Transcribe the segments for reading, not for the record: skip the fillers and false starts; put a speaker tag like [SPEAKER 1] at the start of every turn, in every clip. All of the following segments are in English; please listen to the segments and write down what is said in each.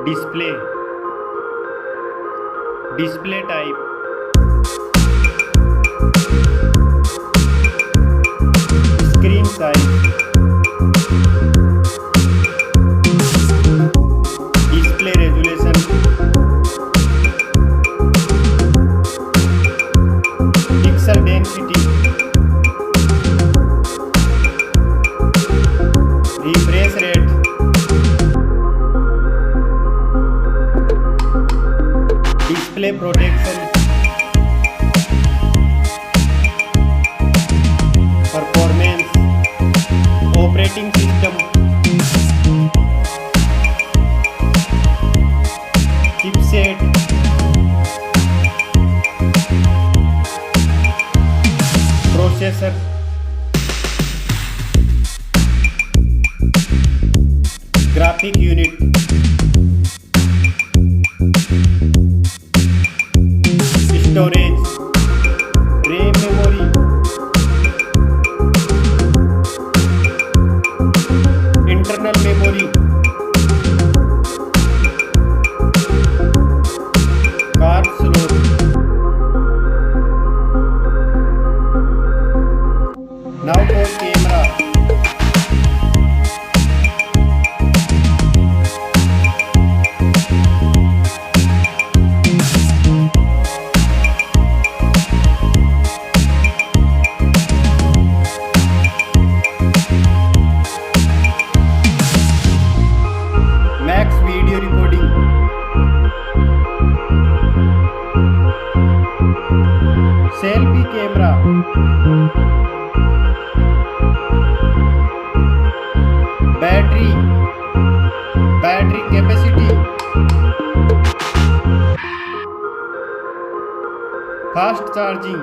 [SPEAKER 1] display, display type, screen size, display resolution, pixel density, refresh rate, display protection, performance, operating system, chipset, processor, graphic unit, storage, RAM memory, internal memory, card slot. Now for camera. Max video recording, selfie camera, battery capacity, fast charging,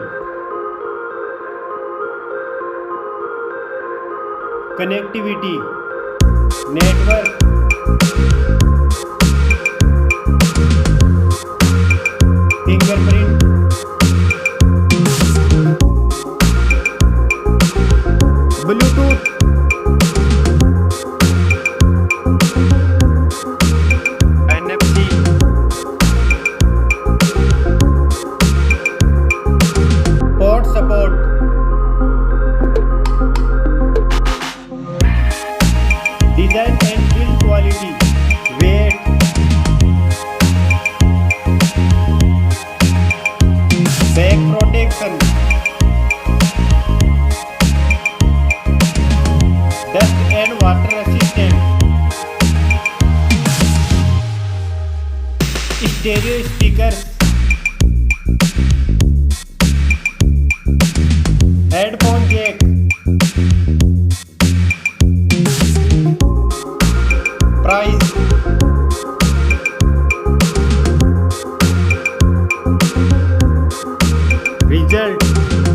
[SPEAKER 1] connectivity, network, fingerprint, Bluetooth, NFC, port support, design and build quality, weight, back protection, dust and water resistant, stereo speakers, headphone jack, price, result.